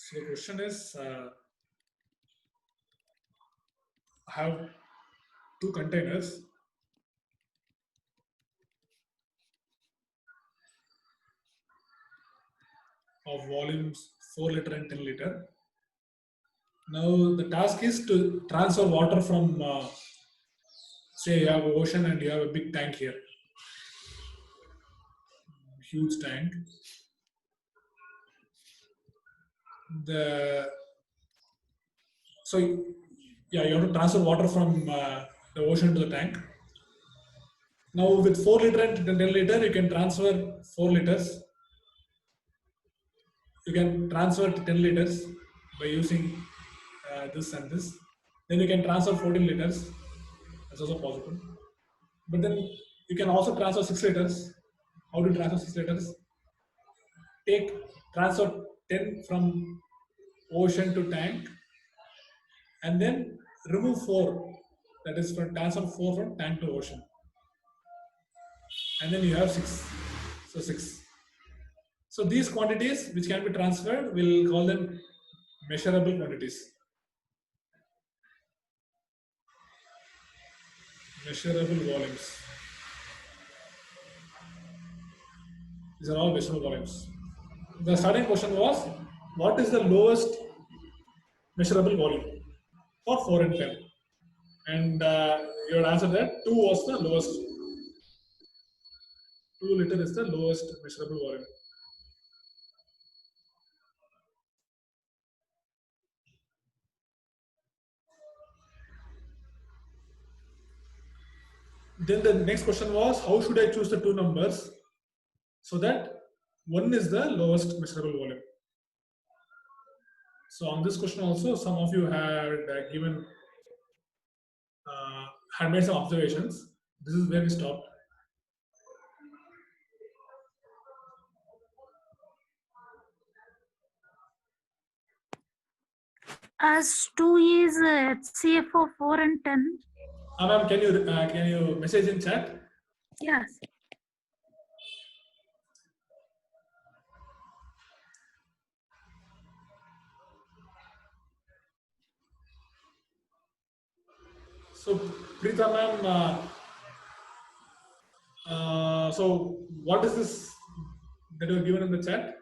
So the question is, I have two containers. Of volumes 4 liter and 10 liter. Now the task is to transfer water from, say you have an ocean and you have a big tank here, huge tank. So yeah, you have to transfer water from the ocean to the tank. Now with 4 liter and 10 liter, you can transfer 4 liters. You can transfer 10 liters by using this and this. Then you can transfer 14 liters. That's also possible. But then you can also transfer 6 liters. How to transfer 6 liters? Transfer 10 from ocean to tank and then remove 4. That is transfer 4 from tank to ocean. And then you have 6. So 6. So these quantities which can be transferred, we'll call them measurable quantities. Measurable volumes. These are all measurable volumes. The starting question was, what is the lowest measurable volume for 4 and 10? And you had answered that 2 was the lowest. 2 liter is the lowest measurable volume. Then the next question was, how should I choose the two numbers so that one is the lowest measurable volume? So on this question also, some of you had had made some observations. This is where we stopped. As 2 is HCF of 4 and 10. Ma'am, can you message in chat? Yes. So Preeta ma'am, so what is this that you have given in the chat?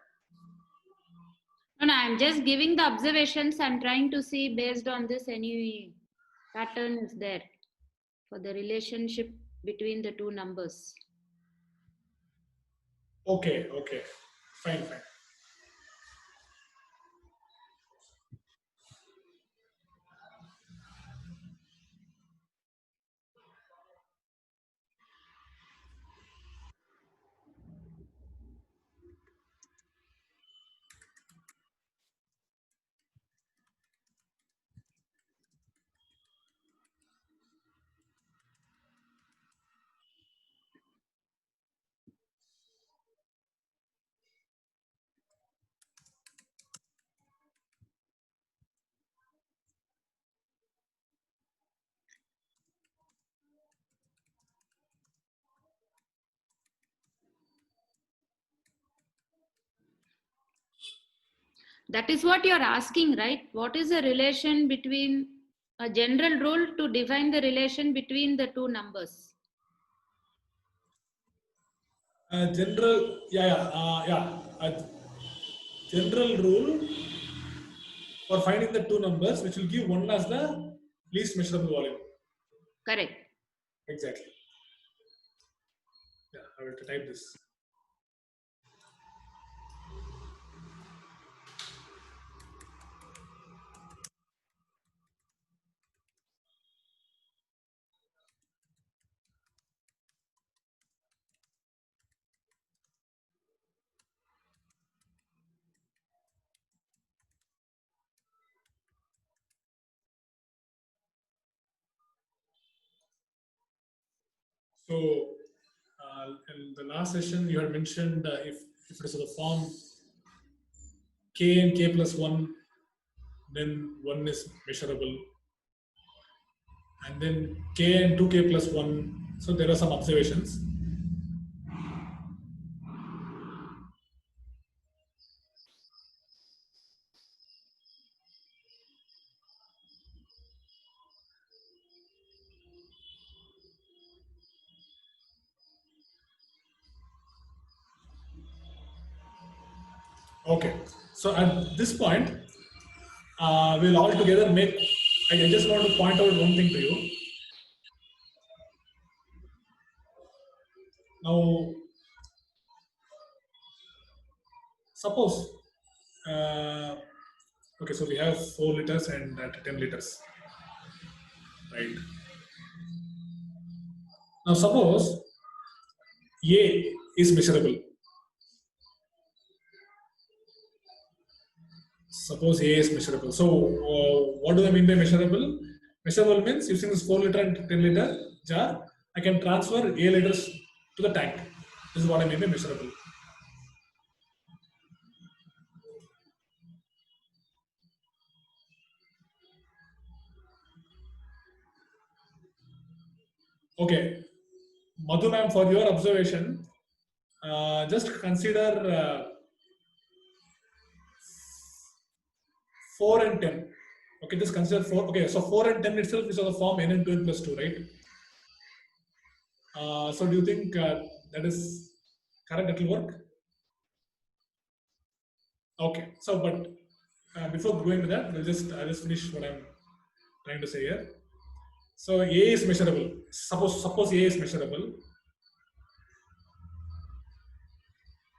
No, I'm just giving the observations. I'm trying to see based on this any pattern is there for the relationship between the two numbers. Okay, fine. That is what you're asking, right? What is the relation between a general rule to define the relation between the two numbers? General rule for finding the two numbers, which will give one as the least measurable volume. Correct. Exactly. Yeah, I will type this. So in the last session, you had mentioned if it is of the form k and k plus 1, then 1 is measurable. And then k and 2k plus 1, so there are some observations. Okay. So at this point, we'll all together make. I just want to point out one thing to you. Now, suppose. Okay, so we have 4 liters and 10 liters, right? Now, suppose A is measurable. Suppose A is measurable. So, what do I mean by measurable? Measurable means using this 4 liter and 10 liter jar, I can transfer A liters to the tank. This is what I mean by measurable. Okay, Madhu ma'am, for your observation, just consider 4 and 10. Okay, just consider 4. Okay, so 4 and 10 itself is of the form n and 2 n plus 2, right? So do you think that is correct? That will work? Okay, so but before going to that, I'll just finish what I'm trying to say here. So A is measurable. Suppose A is measurable.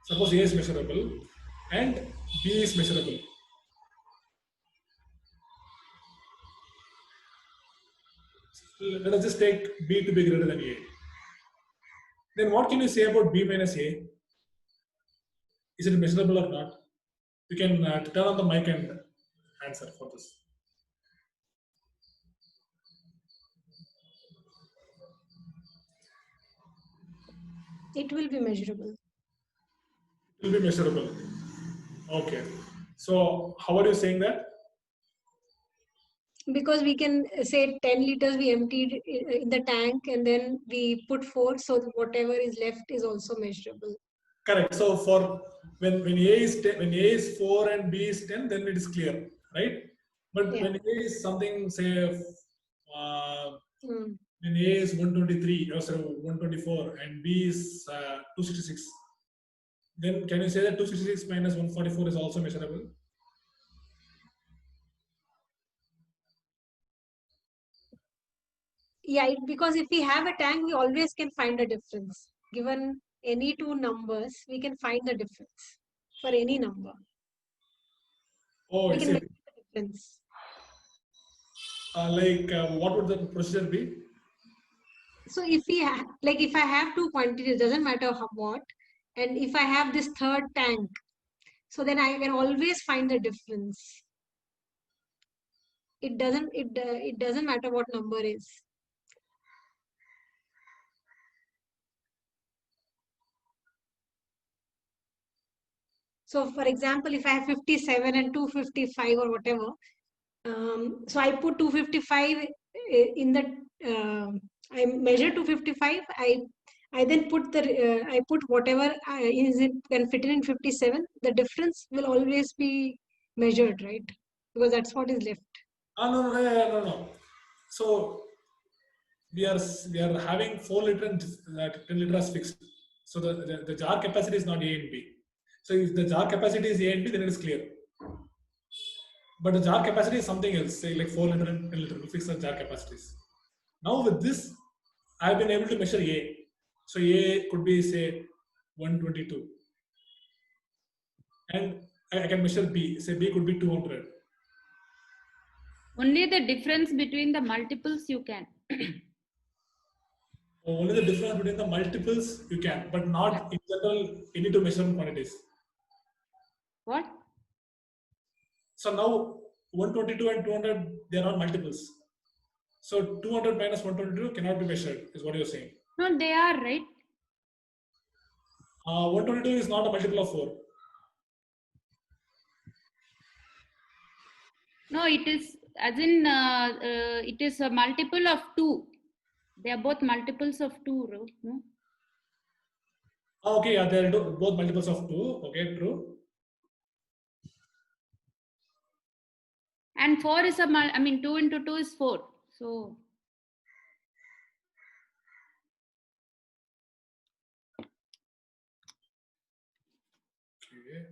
Suppose A is measurable and B is measurable. Let us just take B to be greater than A. Then what can you say about B minus A? Is it measurable or not? You can turn on the mic and answer for this. It will be measurable. It will be measurable. Okay. So how are you saying that? Because we can say 10 liters we emptied in the tank and then we put 4, so whatever is left is also measurable. Correct. So for when A is 10, when A is 4 and B is 10, then it is clear, right? But Yeah. when A is something, say, when A is 123, or sorry, 124, and B is 266, then can you say that 266 minus 144 is also measurable? Yeah, because if we have a tank, we always can find a difference. Given any two numbers, we can find the difference for any number. Oh, We it's can make the difference. what would the procedure be? So if we have, like if I have two quantities, doesn't matter what, and if I have this third tank, so then I can always find the difference. It doesn't matter what number is. So for example, if I have 57 and 255 or whatever, so I put 255 in the, I measure 255, I then put I put whatever can fit in 57, the difference will always be measured, right? Because that's what is left. No. So we are having 4 liter and 10 liter as fixed. So the jar capacity is not A and B. So if the jar capacity is A and B, then it is clear. But the jar capacity is something else, say like 4 liter and 10 liter. We fix the jar capacities. Now with this, I have been able to measure A. So A could be say 122, and I can measure B. Say B could be 200. Only the difference between the multiples you can. Only the difference between the multiples you can, but not in general any two measurement quantities. What? So now 122 and 200, they are not multiples. So 200 minus 122 cannot be measured, is what you're saying. No, they are, right? 122 is not a multiple of 4. No, it is as in it is a multiple of 2. They are both multiples of 2, no? Okay, yeah, they are both multiples of 2. Okay, true. And 4 is 2 into 2 is 4. So Okay.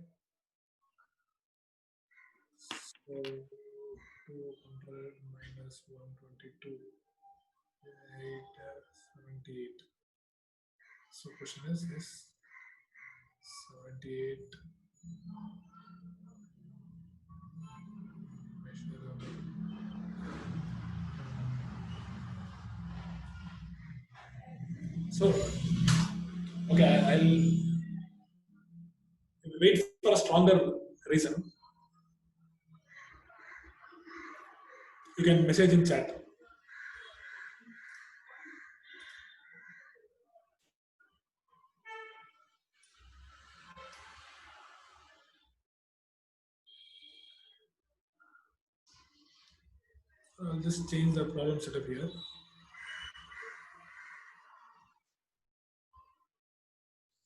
So 200 minus 122, 78. So question is 78 measurable. So okay, I'll wait for a stronger reason. You can message in chat. I'll just change the problem setup here.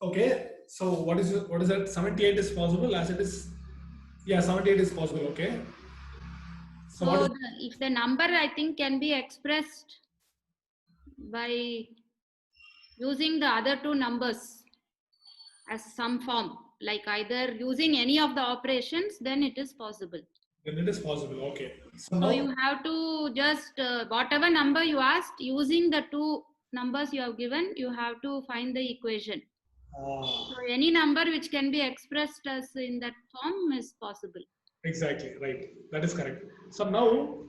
Okay, so what is that? 78 is possible as it is. Yeah, 78 is possible. Okay. So So what is, if the number I think can be expressed by using the other two numbers as some form, like either using any of the operations, then it is possible. then it is possible. Okay. So So now you have to just whatever number you asked, using the two numbers you have given, you have to find the equation. So any number which can be expressed as in that form is possible. exactly right. That is correct. So now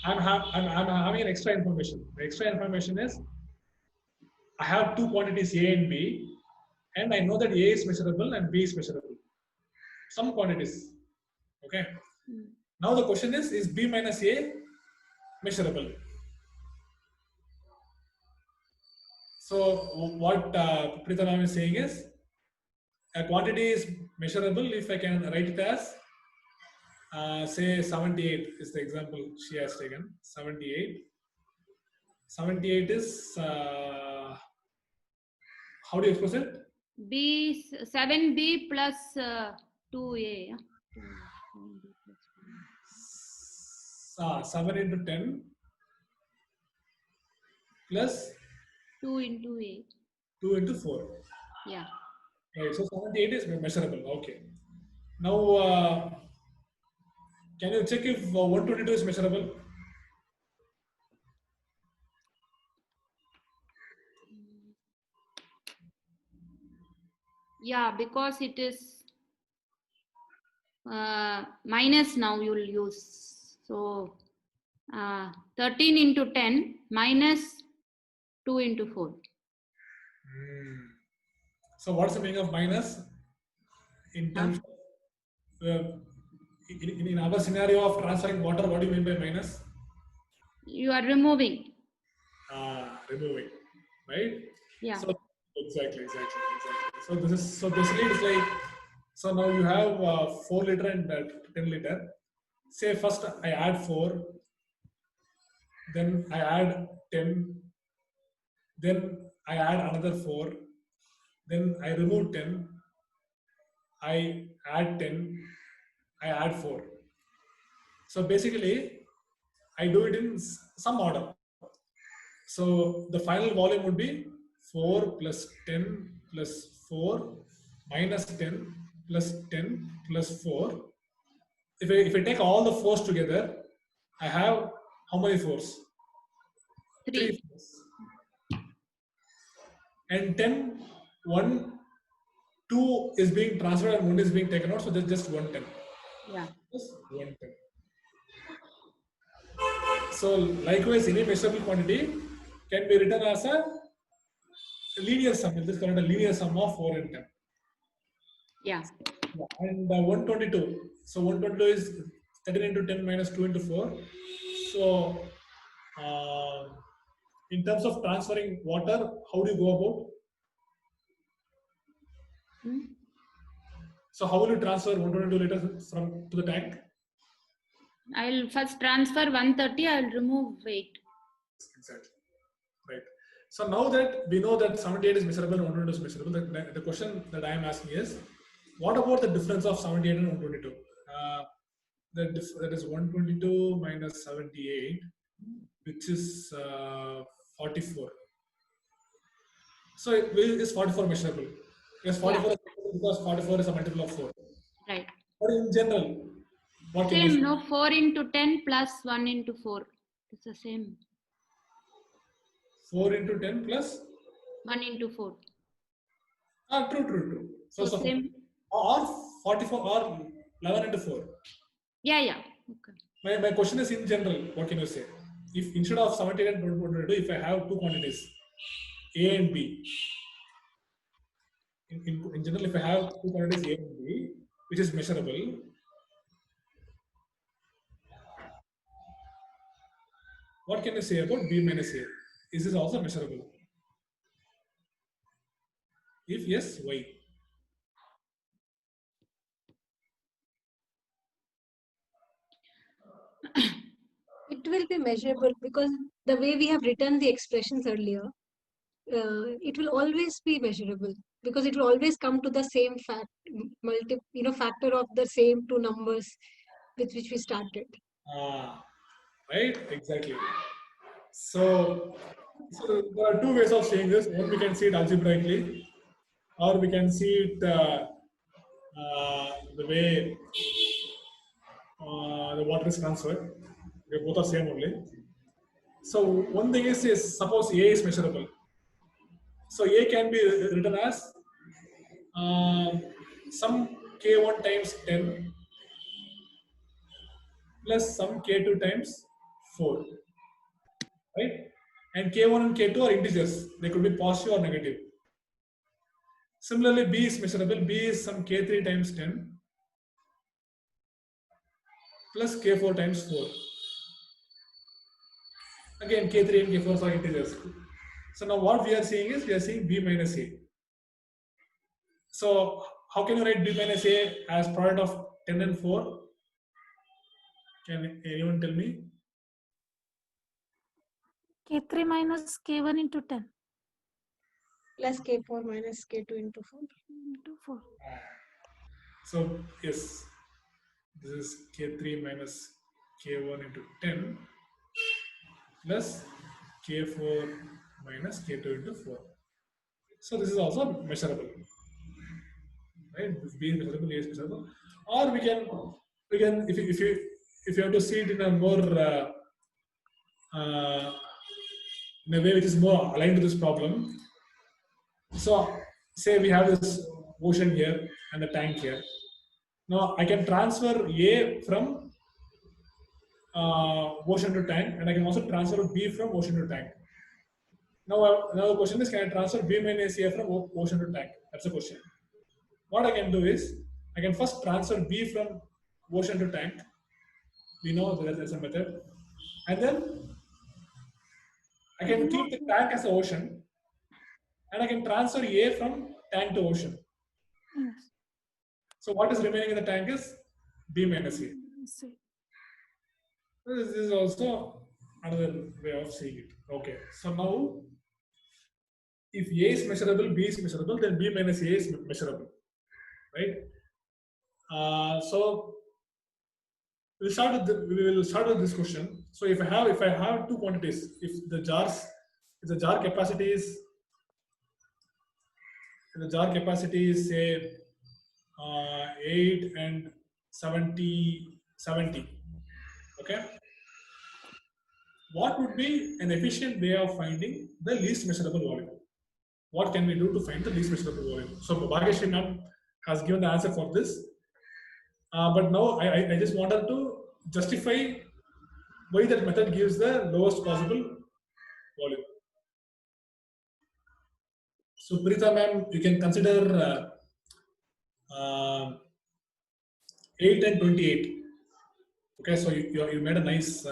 I'm having an extra information. The extra information is I have two quantities A and B, and I know that A is measurable and B is measurable. Some quantities. Okay. Mm. Now the question is B minus A measurable? So what Pritham is saying is a quantity is measurable if I can write it as say 78 is the example she has taken. 78. 78 is how do you express it? B 7B plus 2A. Yeah? 7 into 10 plus 2 into A. 2 into 4. Yeah. Right. So 78 is measurable. Okay. Now can you check if 122 is measurable? Yeah, because it is minus now you'll use. So 13 into 10 minus 2 into 4. So what's the meaning of minus in terms of in our scenario of transferring water? What do you mean by minus? You are removing. Removing, right? Yeah. So exactly. So this is so basically it's like so now you have 4 liter and 10 liter. Say first I add 4, then I add 10, then I add another 4, then I remove 10, I add 10, I add 4. So basically I do it in some order. So the final volume would be 4 plus 10 plus 4 minus 10 plus 10 plus 4. If I take all the 4s together, I have how many 4s? 3 4s. And 10, 1, 2 is being transferred and 1 is being taken out, so there's just 1 10. Yeah. Just 1 10. So likewise, any measurable quantity can be written as a linear sum. This is called a linear sum of 4 and 10. Yeah. And 122. So 122 is 13 into 10 minus 2 into 4. So in terms of transferring water, how do you go about? So how will you transfer 122 liters from to the tank? I'll first transfer 130. I'll remove 8. Exactly. Right. So now that we know that 78 is measurable and 122 is measurable, the question that I am asking is, what about the difference of 78 and 122? That is 122 minus 78, which is 44. So is 44 measurable? Yes, 44 is because 44 is a multiple of 4. Right. But in general, What can you Same, say? no? 4 into 10 plus 1 into 4. It's the same. 4 into 10 plus? 1 into 4. True. So same. Or 44 or 11 into 4. Yeah. Okay. My question is in general, what can you say? If instead of 78 and 22, if I have two quantities, A and B, in general, if I have two quantities A and B, which is measurable, what can you say about B minus A? Is this also measurable? If yes, why? It will be measurable because the way we have written the expressions earlier, it will always be measurable because it will always come to the same factor of the same two numbers with which we started. Right, exactly. So there are two ways of saying this. One, we can see it algebraically, or we can see it the way the water is transferred. They both are same only. So one thing is suppose A is measurable. So A can be written as some K1 times 10 plus some K2 times 4, right? And K1 and K2 are integers. They could be positive or negative. Similarly, B is measurable. B is some K3 times 10 plus K4 times 4. Again, K3 and K4 are integers. So now what we are seeing is we are seeing B minus A. So how can you write B minus A as product of 10 and 4? Can anyone tell me? K3 minus K1 into 10 Plus K4 minus K2 into 4. into 4. So yes, this is K3 minus K1 into 10 plus K4 minus K2 into 4. So this is also measurable, right? This B is measurable, A is measurable. Or we can if you have to see it in a more in a way which is more aligned to this problem. So say we have this ocean here and a tank here. Now I can transfer A from ocean to tank, and I can also transfer B from ocean to tank. Now the question is, can I transfer B minus A from ocean to tank? That's the question. What I can do is, I can first transfer B from ocean to tank. We know that there's a method. And then I can keep the tank as the ocean, and I can transfer A from tank to ocean. Yes. So what is remaining in the tank is B minus A. See. This is also another way of seeing it. Okay. So now, if A is measurable, B is measurable, then B minus A is measurable, right? So we will start with this question. So if I have two quantities, if the jar capacity is say 8 and 70, okay, what would be an efficient way of finding the least measurable volume? What can we do to find the least measurable volume? So Bhageshri ma'am has given the answer for this, but now I just wanted to justify why that method gives the lowest possible volume. So Prita ma'am, you can consider 8 and 28. Okay, so you made a nice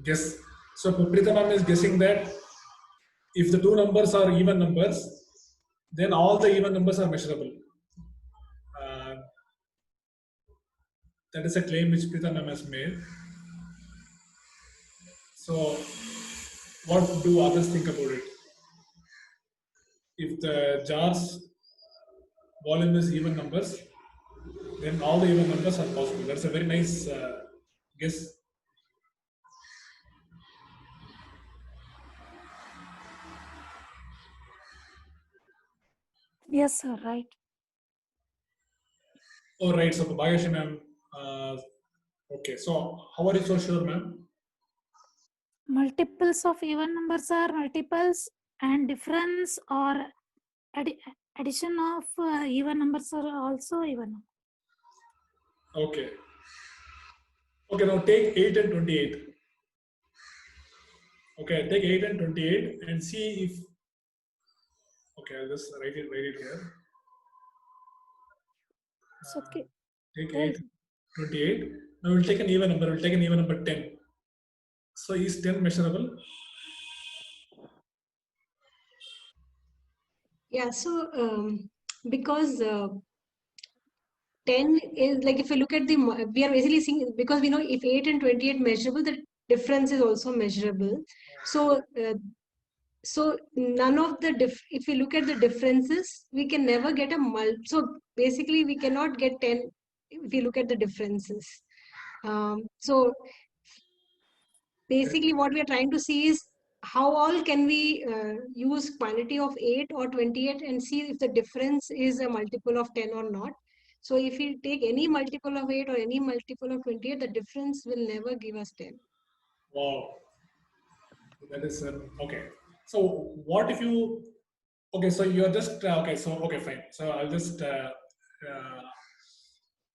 guess. So Prita ma'am is guessing that if the two numbers are even numbers, then all the even numbers are measurable. That is a claim which Prita ma'am has made. So what do others think about it? If the jar's volume is even numbers, then all the even numbers are possible. That's a very nice guess. Yes, sir, right. Oh, right. So, Bhagyashi ma'am. Okay. So, how are you so sure, ma'am? Multiples of even numbers are multiples, and difference or addition of even numbers are also even. Okay. Okay. Now take 8 and 28. Okay. Take 8 and 28 and see if. Okay. I'll just write it here. It's okay. Take Right. 8, 28. Now we'll take an even number. We'll take an even number 10. So is 10 measurable? Yeah, so because 10 is like, if you look at the, we are basically seeing, because we know if 8 and 28 measurable, the difference is also measurable. So so none of the if we look at the differences, we can never get a so basically we cannot get 10 if we look at the differences. So basically what we are trying to see is how all can we use quantity of 8 or 28 and see if the difference is a multiple of 10 or not. So if we take any multiple of 8 or any multiple of 28, the difference will never give us 10. Wow. That is okay. So what if you? Okay, so you're just okay. So okay, fine. So I'll just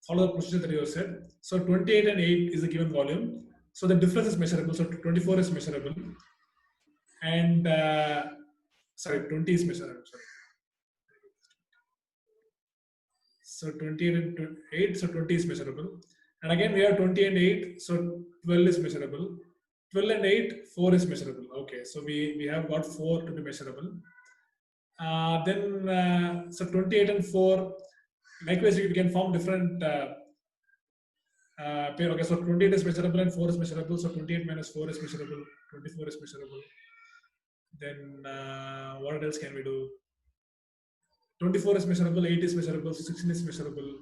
follow the procedure that you said. So 28 and 8 is a given volume. So the difference is measurable. So 24 is measurable, and sorry, 20 is measurable. Sorry. So 28 and 8, so 20 is measurable. And again, we have 20 and 8, so 12 is measurable. 12 and 8, 4 is measurable. Okay, so we have got 4 to be measurable. So 28 and 4, likewise, we can form different okay, so 28 is measurable and 4 is measurable. So 28 minus 4 is measurable, 24 is measurable. Then what else can we do? 24 is measurable, 8 is measurable, 16 is measurable.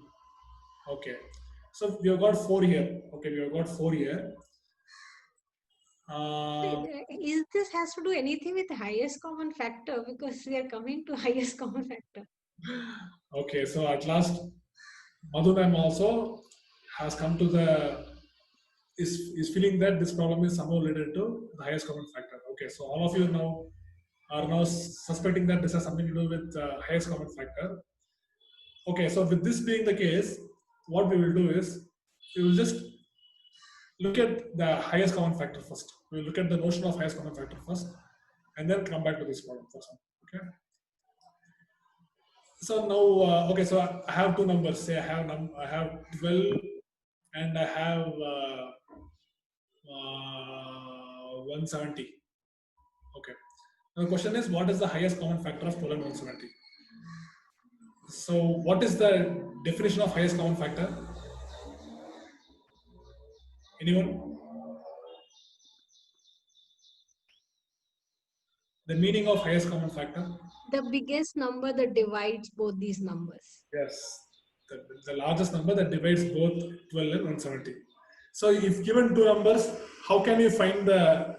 Okay, so we have got 4 here. Okay, we have got 4 here. Is this has to do anything with highest common factor? Because we are coming to highest common factor. Okay, so at last, Madhu ma'am also has come to the is feeling that this problem is somehow related to the highest common factor. Okay, so all of you now are now suspecting that this has something to do with highest common factor. Okay, so with this being the case, what we will do is we will just look at the highest common factor first. We will look at the notion of highest common factor first, and then come back to this problem first. Okay. So now, okay, so I have two numbers. Say I have 12, and I have 170. Okay. Now the question is, what is the highest common factor of 12 and 170? So, what is the definition of highest common factor? Anyone? The meaning of highest common factor? The biggest number that divides both these numbers. Yes, the largest number that divides both 12 and 170. So, if given two numbers, how can you find the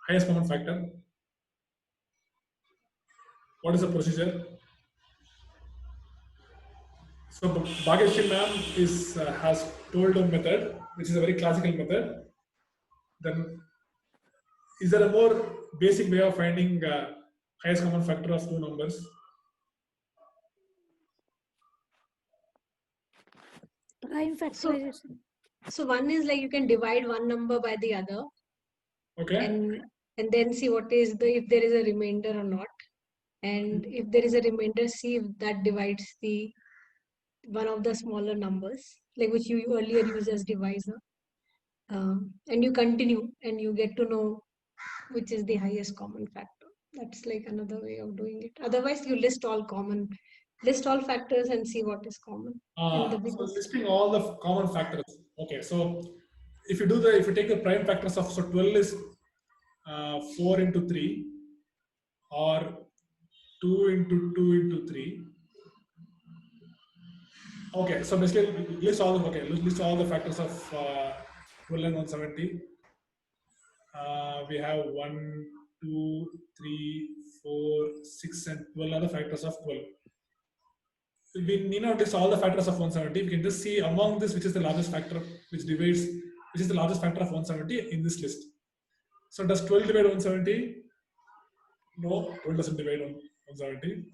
highest common factor? What is the procedure? So, Bhagyashi ma'am has told a method, which is a very classical method. Then, is there a more basic way of finding highest common factor of two numbers? Prime factorization. So one is like you can divide one number by the other, Okay. and then see what is if there is a remainder or not. And if there is a remainder, see if that divides the one of the smaller numbers, like which you earlier used as divisor. And you continue and you get to know which is the highest common factor. That's like another way of doing it. Otherwise, you list all factors and see what is common. And the So biggest. listing all the common factors. Okay, so if you take the prime factors of, so 12 is 4 into 3, or 2 into 2 into 3. Okay, so basically list all the factors of 12 and 170. We have 1, 2, 3, 4, 6, and 12 other factors of 12. we need not list all the factors of 170. We can just see among this which is the largest factor, which is the largest factor of 170 in this list. So does 12 divide 170? No, 12 doesn't divide 170.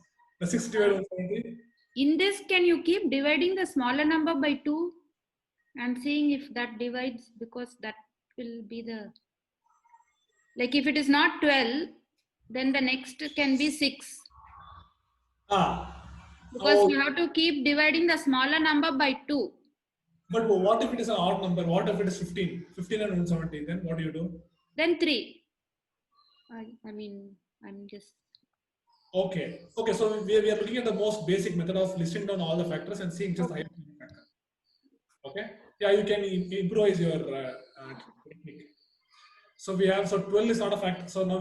Does 6 divide 170? In this, can you keep dividing the smaller number by 2 and seeing if that divides, because that will be the, like if it is not 12, then the next can be 6. Because Oh, you have to keep dividing the smaller number by 2. but what if it is an odd number? What if it is 15? 15 and 170, then what do you do? Then 3. I mean, I'm just. Okay, so we are looking at the most basic method of listing down all the factors and seeing just the highest factor. Okay, yeah, you can improvise your technique. So we have, so 12 is not a factor. So now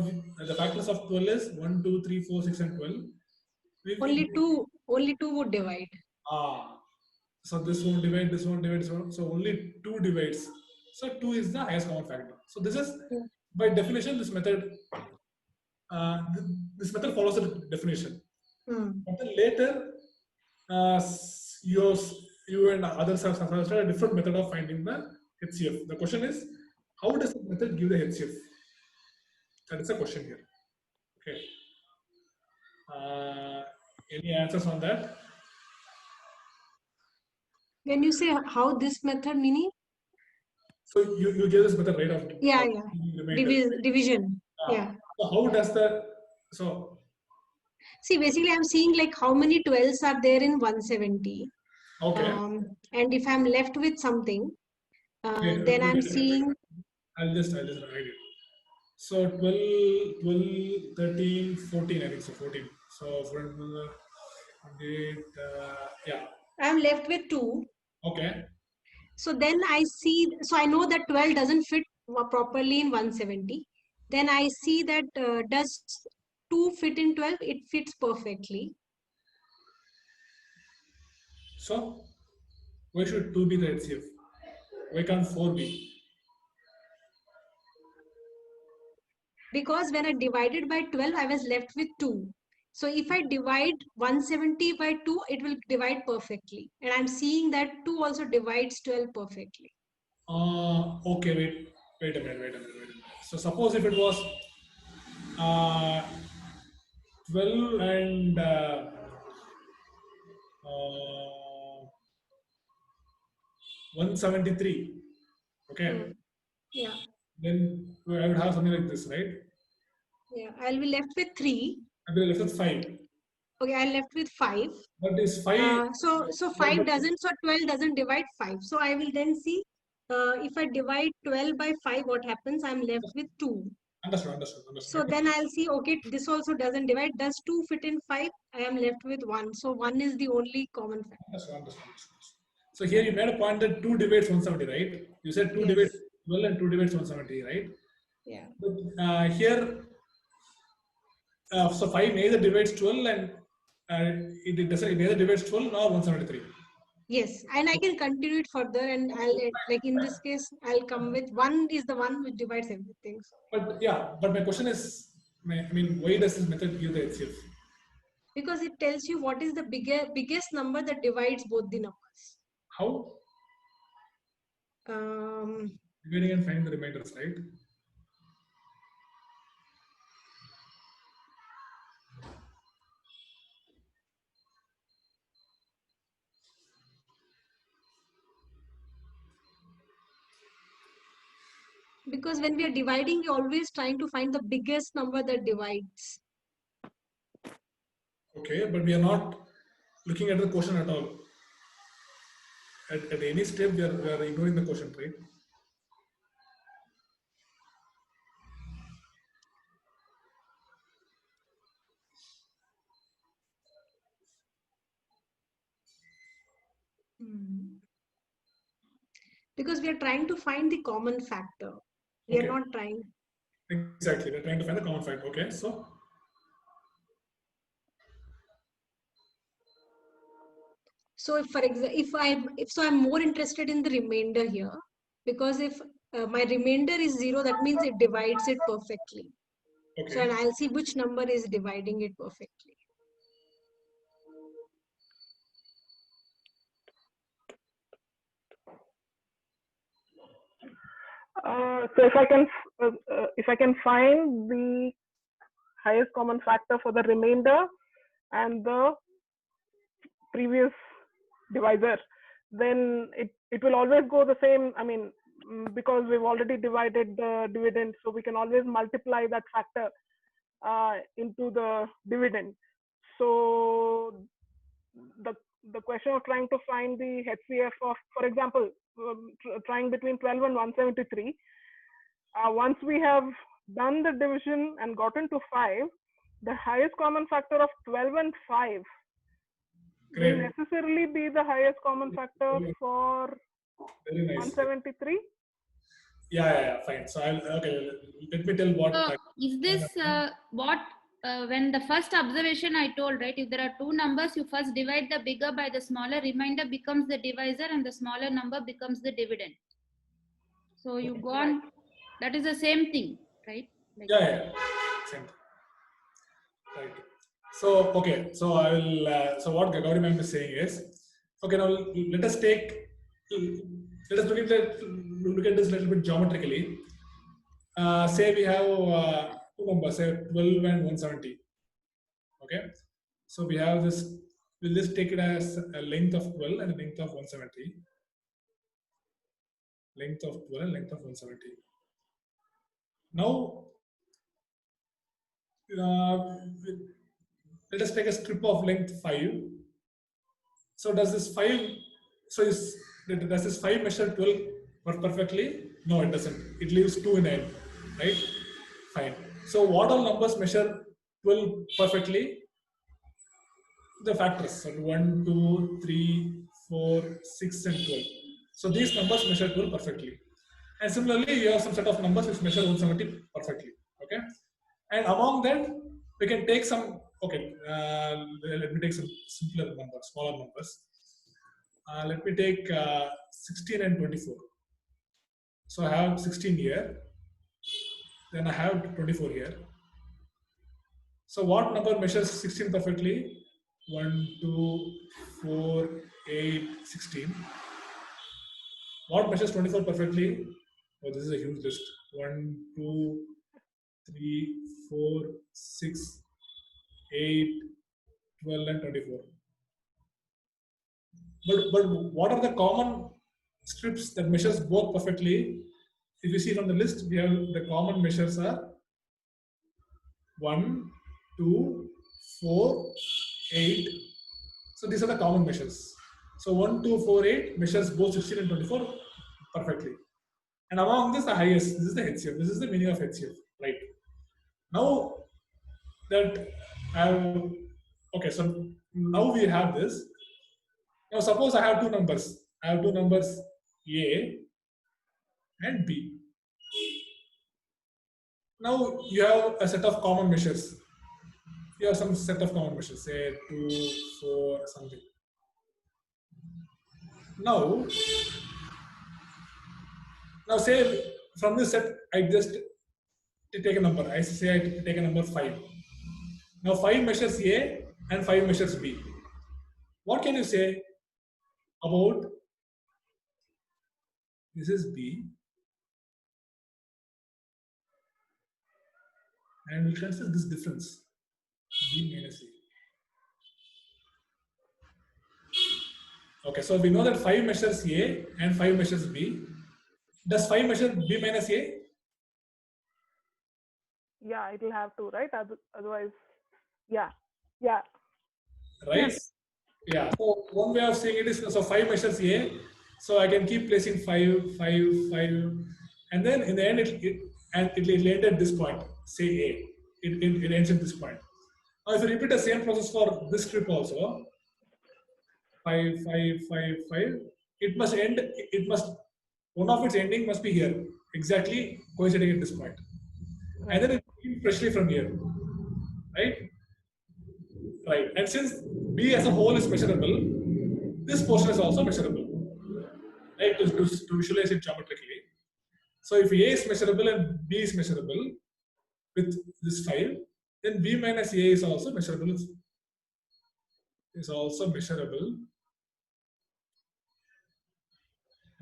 the factors of 12 is 1, 2, 3, 4, 6, and 12. Only two would divide. So this won't divide, this won't divide, this won't. So only 2 divides. So 2 is the highest common factor. So this is, by definition, this method follows the definition. But then later, you and others have suggested a different method of finding the HCF. The question is, how does the method give the HCF? That is a question here. Okay. Any answers on that? When you say how this method, meaning? So you gave this method right of Division. So how does the, so see, basically I'm seeing like how many 12s are there in 170. okay. And if I'm left with something, then I'm seeing. I'll just write it. So 12, 13, 14, I think so 14. So yeah. I'm left with 2. Okay. So then I see, so I know that 12 doesn't fit properly in 170. Then I see that does 2 fit in 12? It fits perfectly. So why should 2 be the HCF? Why can't 4 be? Because when I divided by 12, I was left with 2. So if I divide 170 by 2, it will divide perfectly. And I'm seeing that 2 also divides 12 perfectly. Okay, wait a minute. So suppose if it was 12 and 173. Okay. Yeah. Then I would have something like this, right? Yeah, I'll be left with 3. I'll be left with 5. Okay, I'm left with 5. But is 5? So 5 doesn't, so 12 doesn't divide 5. So I will then see if I divide 12 by 5, what happens? I'm left with 2. Understood. So then I'll see, okay, this also doesn't divide. Does 2 fit in 5? I am left with 1. So 1 is the only common factor. Understood. So here you made a point that 2 divides 170, right? You said 2 divides 12 and 2 divides 170, right? Yeah. But here, so 5 neither divides 12 and it neither divides 12 nor 173. Yes, and I can continue it further, and I'll, like in this case, I'll come with 1 is the one which divides everything. But yeah, but my question is, I mean, why does this method give the HCF? Because it tells you what is the biggest number that divides both the numbers. How? Dividing and finding the remainders, right? Because when we are dividing, we're always trying to find the biggest number that divides. Okay, but we are not looking at the quotient at all. At any step, we are ignoring the quotient, right? Because we are trying to find the common factor. We are not trying. Exactly, we're trying to find the common factor. Okay, so. So if, for example, if I'm more interested in the remainder here, because if my remainder is 0, that means it divides it perfectly. Okay. So and I'll see which number is dividing it perfectly. So if I can find the highest common factor for the remainder and the previous divisor, then it will always go the same. I mean, because we've already divided the dividend, so we can always multiply that factor into the dividend. So the question of trying to find the HCF of, for example, trying between 12 and 173, once we have done the division and gotten to 5, the highest common factor of 12 and 5 Great. will necessarily be the highest common factor for Very nice. 173. Yeah, fine. So okay, let me tell what. So is this what when the first observation I told, right? If there are two numbers, you first divide the bigger by the smaller, remainder becomes the divisor and the smaller number becomes the dividend. So you go on, that is the same thing, right? Like, Yeah, same. Right. So okay, so I will. So what Gauri ma'am is saying is, okay, now let us look at this a little bit geometrically. Say we have two numbers, say 12 and 170. Okay, so we have this. We'll just take it as a length of 12 and a length of 170. Length of 12 and length of 170. Now, let us take a strip of length 5. So does this 5? Does this 5 measure 12 perfectly? No, it doesn't. It leaves 2 in the end, right? Fine. So what all numbers measure 12 perfectly? The factors. So 1, 2, 3, 4, 6, and 12. So these numbers measure 12 perfectly. And similarly, you have some set of numbers which measure 170 perfectly. Okay. And among them, we can take some. Okay. Let me take some simpler numbers, smaller numbers. Let me take 16 and 24. So I have 16 here. Then I have 24 here. So what number measures 16 perfectly? 1, 2, 4, 8, 16. What measures 24 perfectly? Oh, this is a huge list. 1, 2, 3, 4, 6, 8, 12, and 24. But what are the common strips that measures both perfectly? If you see from the list, we have the common measures are 1, 2, 4, 8. So these are the common measures. So 1, 2, 4, 8 measures both 16 and 24 perfectly. And among this, the highest, this is the HCF. This is the meaning of HCF, right? Now that okay, so now we have this. Now suppose I have two numbers. I have two numbers A and B. Now you have a set of common measures. You have some set of common measures, say 2, 4, something. Now say from this set, I just take a number. I say I take a number 5. Now 5 measures A and 5 measures B. What can you say about this is B and we'll consider this difference B minus A. Okay, so we know that 5 measures A and 5 measures B. Does 5 measure B minus A? Yeah, it will have to, right? Otherwise, yeah. Right? Yes. Yeah. So one way of saying it is, so 5 measures A. So I can keep placing 5, 5, 5, and then in the end it end at this point. Say A. It ends at this point. Now if you repeat the same process for this strip also, 5, 5, 5, 5, it must end. It must one of its ending must be here, exactly coinciding at this point, and then it freshly from here, right? Right. And since B as a whole is measurable, this portion is also measurable, right? To visualize it geometrically. So if A is measurable and B is measurable with this 5, then B minus A is also measurable. Is also measurable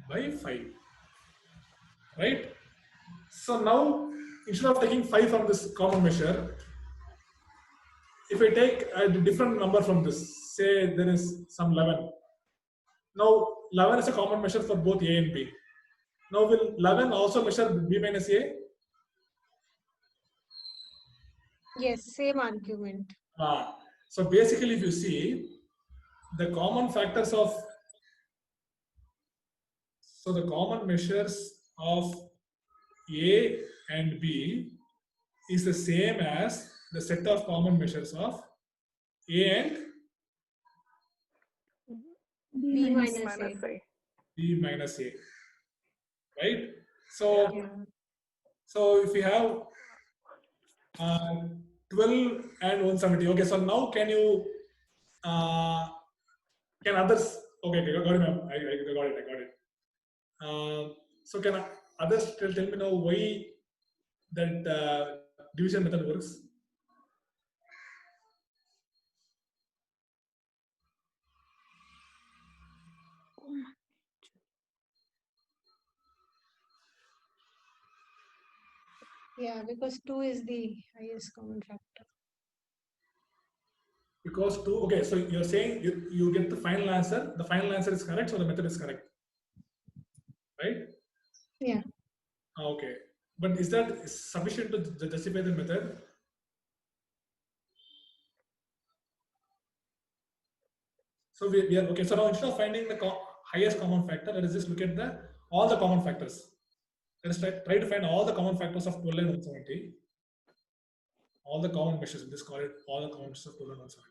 by 5, right? So now, instead of taking 5 from this common measure, if I take a different number from this, say there is some 11. Now 11 is a common measure for both A and B. Now will 11 also measure B minus A? Yes, same argument. So basically, if you see the common factors of, so the common measures of A and B is the same as the set of common measures of A and B minus minus A. A. B minus A, right? So, Yeah. so if we have 12 and 170, okay. So now can you can others? Okay, got it, ma'am. I got it. I got it. So can others tell me now why that division method works? Yeah, because 2 is the highest common factor. Because 2, okay, so you're saying you get the final answer. The final answer is correct, so the method is correct, right? Yeah. Okay, but is that sufficient to justify the method? So we are okay. So now instead of finding the highest common factor, let us just look at all the common factors. Let us try to find all the common factors of 12 and 170. All the common measures. Let's call it all the common measures of 12 and 170.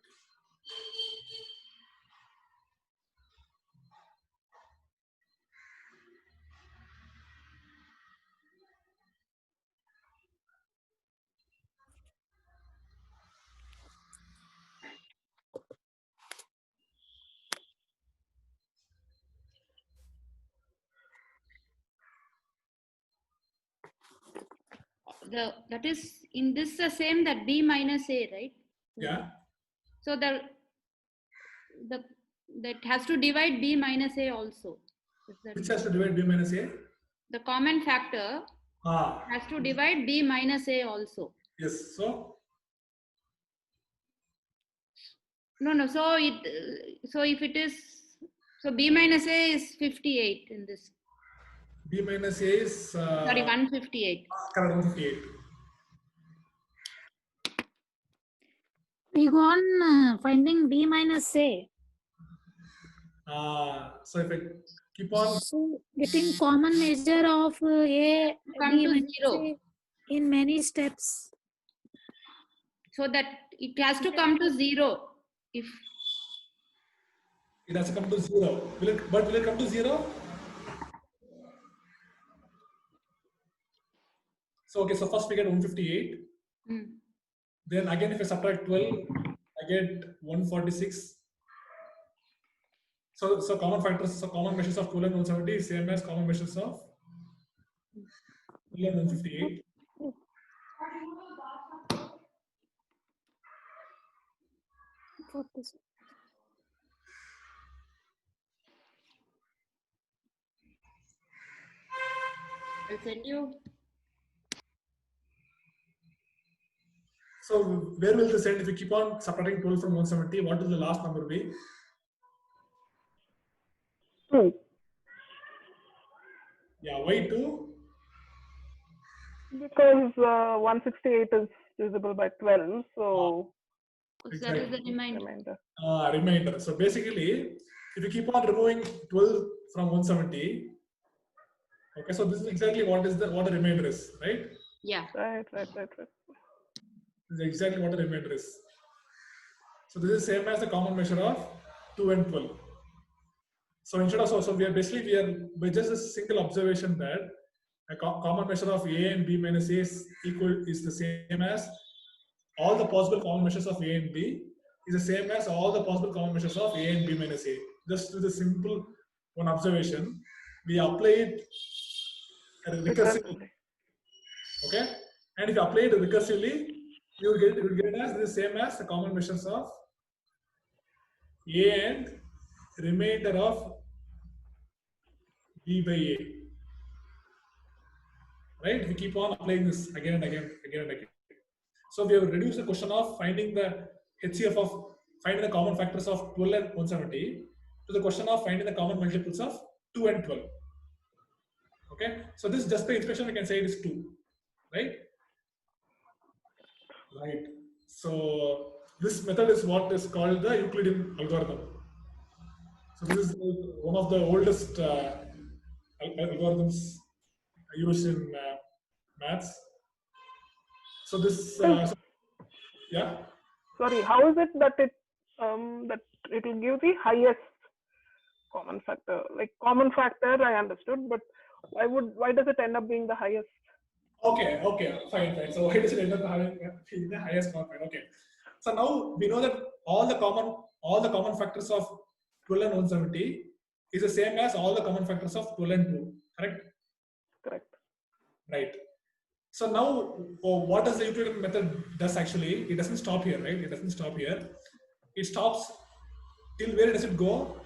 That is in this the same that B minus A, right? Yeah. So that has to divide B minus A also. Which has to divide B minus A? The common factor has to divide B minus A also. Yes. So no. So if it is, so B minus A is 58 in this. B minus A is Sorry, 158. Correct, 158. We go on finding B minus A. So if I keep on, So getting common measure of A, Come B to minus 0. A in many steps. So that it has to come to 0. If it has to come to 0. Will it come to 0? So okay, so first we get 158. Then again, if I subtract 12, I get 146. So common factors, so common measures of 12 and 170 is same as common measures of 12 and 158. I'll send you. So where will this end? If we keep on subtracting 12 from 170, what will the last number be? 2. Yeah, why 2? Because 168 is divisible by 12, so That is the remainder. remainder. Remainder. So basically, if you keep on removing 12 from 170, okay, so this is exactly what the remainder is, right? Yeah. Right. This is exactly what the remainder is. So this is same as the common measure of 2 and 12. So instead of so we are by just a single observation that a common measure of A and B minus A is the same as all the possible common measures of A and B is the same as all the possible common measures of A and B minus A. Just with a simple one observation, we applied recursively. Okay, and if you apply it recursively, you will get it as the same as the common measures of A and remainder of B by A. right? We keep on applying this again and again, again and again. So we have reduced the question of finding the HCF of finding the common factors of 12 and 170 to the question of finding the common multiples of 2 and 12. Okay, so this is just the expression we can say it is 2, right? Right. So this method is what is called the Euclidean algorithm. So this is one of the oldest algorithms used in maths. So this, yeah. Sorry, how is it that it will give the highest common factor? Like common factor, I understood, but why does it end up being the highest? Okay, fine. So why does it end up having the highest common factor? Okay. So now we know that all the common factors of 12 and 170 is the same as all the common factors of 12 and 2. Correct? Correct. Right. So now, what does the Euclidean method does actually? It doesn't stop here, right? It doesn't stop here. It stops till where does it go?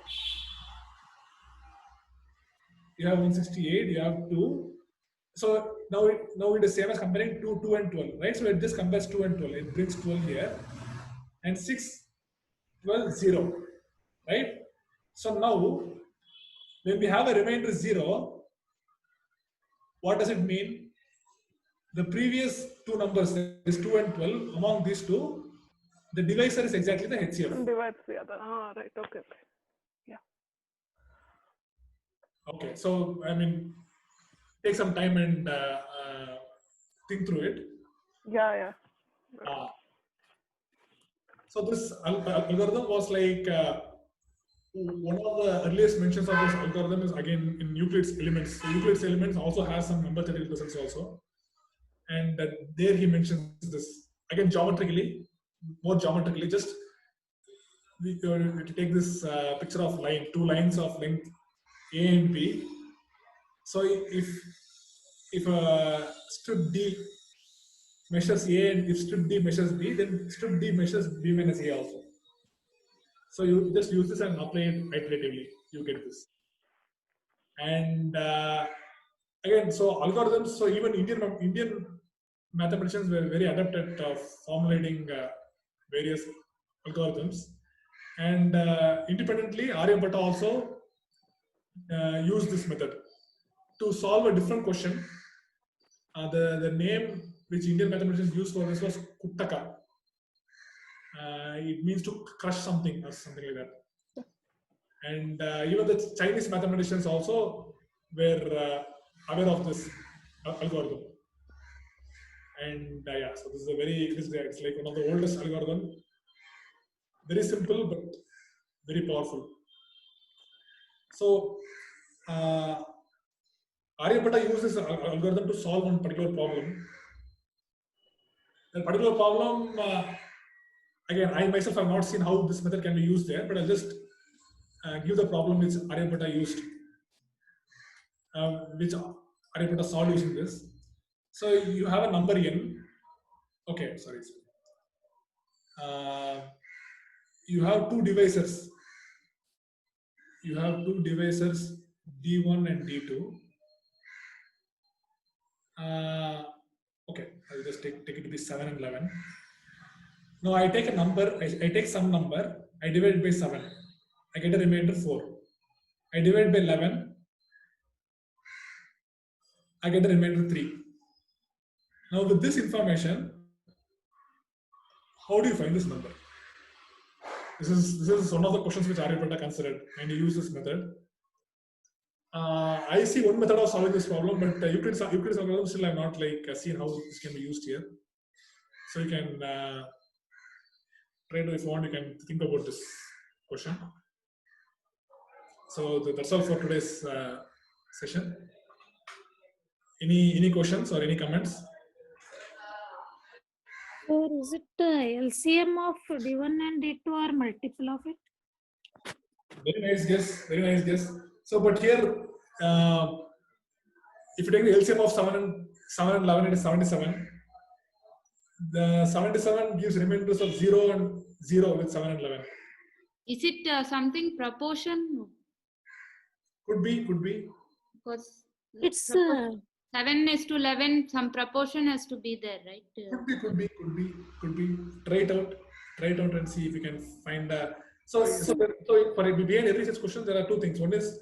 You have 168. You have 2. So now it is same as comparing 2 and 12, right? So it just compares 2 and 12. It brings 12 here, and 6, 12, 0, right? So now, when we have a remainder 0, what does it mean? The previous two numbers, is 2 and 12, among these two, the divisor is exactly the HCF. And divides the other. Right. Okay. Yeah. Okay. So I mean, take some time and think through it. Yeah. So this algorithm was like one of the earliest mentions of this algorithm is again in Euclid's Elements. So Euclid's Elements also has some number theoretical results also, and there he mentions this again geometrically, more geometrically. Just we take this picture of line, two lines of length A and B. So if strip D measures A and if strip D measures B, then strip D measures B minus A also. So you just use this and apply it iteratively, you get this. And again, so algorithms, so even Indian mathematicians were very adept at formulating various algorithms. And independently, Aryabhatta also used this method to solve a different question. The name which Indian mathematicians used for this was Kuttaka. It means to crush something or something like that. And even the Chinese mathematicians also were aware of this algorithm. And yeah, so this is it's like one of the oldest algorithm. Very simple but very powerful. So Aryabhatta uses this algorithm to solve one particular problem. That particular problem, again, I myself have not seen how this method can be used there, but I'll just give the problem which Aryabhatta used, which Aryabhatta solved using this. So you have a number n. Okay, sorry. You have two divisors. You have two divisors, D1 and D2. Okay, I'll just take it to be 7 and 11. Now I take a number, I take some number, I divide by 7. I get a remainder 4. I divide by 11. I get a remainder 3. Now with this information, how do you find this number? This is one of the questions which Aryabhatta considered, and he used this method. I see one method of solving this problem, but Euclid's algorithm still I have not seen how this can be used here. So you can try to, if you want, you can think about this question. So that's all for today's session. Any questions or any comments? Or is it LCM of D1 and D2 or multiple of it? Very nice guess. Very nice guess. So, but here, if you take the LCM of 7 and 11, it is 77. The 77 gives remainders of 0 and 0 with 7 and 11. Is it something proportion? Could be. Because It's 7:11, some proportion has to be there, right? Could be. Try it out and see if you can find so for behind every such question there are two things. One is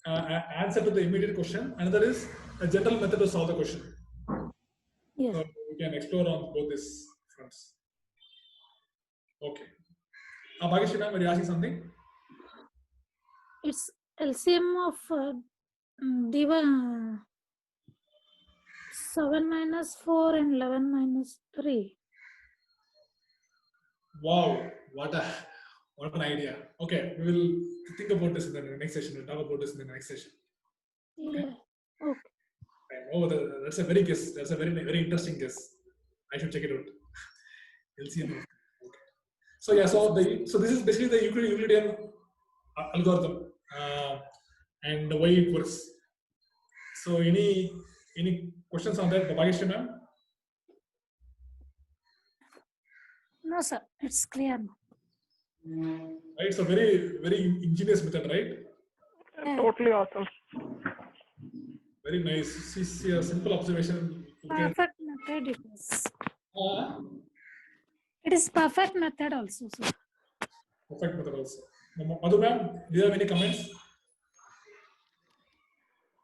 answer to the immediate question. Another is a general method to solve the question. Yes. So we can explore on both these fronts. Okay. Bhageshri ma'am, were you asking something? It's LCM of D1 7 minus 4 and 11 minus 3. Wow, what an idea. Okay, we will think about this in the next session. We'll talk about this in the next session. Yeah. Okay. Oh, that's a very guess. That's a very interesting guess. I should check it out. LCM. Okay. So yeah, so this is basically the Euclidean algorithm and the way it works. So any questions on that, Bhageshri ma'am? No, sir. It's clear now. Right. So very ingenious method, right? Yeah. Totally awesome. Very nice. See a simple observation. You can, Perfect method it is. uh, It is perfect method also, sir. perfect method also. Madhu ma'am, do you have any comments?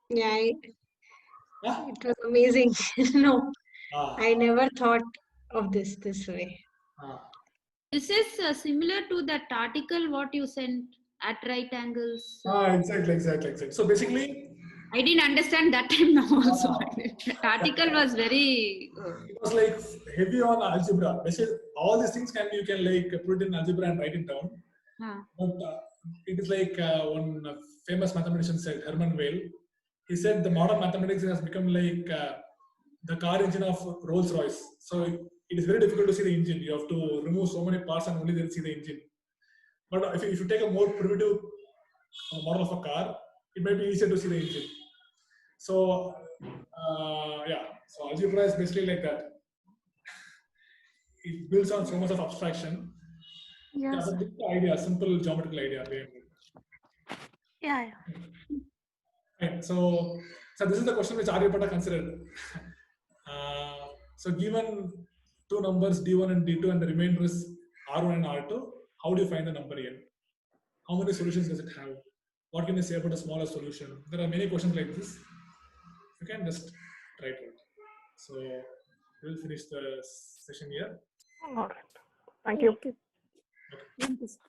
Yeah, Ah, it was amazing. No, ah, I never thought of this way. ah. This is similar to that article what you sent at right angles. Exactly. So basically, I didn't understand that time now also. Ah. That article was very. it was like heavy on algebra. Basically, all these things you can like put it in algebra and write it down. But it is like one famous mathematician said, Hermann Weyl. He said the modern mathematics has become like the car engine of Rolls Royce. So it is very difficult to see the engine. You have to remove so many parts and only then see the engine. But if you take a more primitive model of a car, it might be easier to see the engine. So yeah, so algebra is basically like that. It builds on so much of abstraction. Yes. Yeah, but the idea, simple geometrical idea behind it. Yeah. Right. So this is the question which Aryabhatta considered. So given two numbers D1 and D2 and the remainder is R1 and R2, how do you find the number n? How many solutions does it have? What can you say about a smaller solution? There are many questions like this. You can just try it out. So we'll finish the session here. All right. Thank you. Thank you, sir.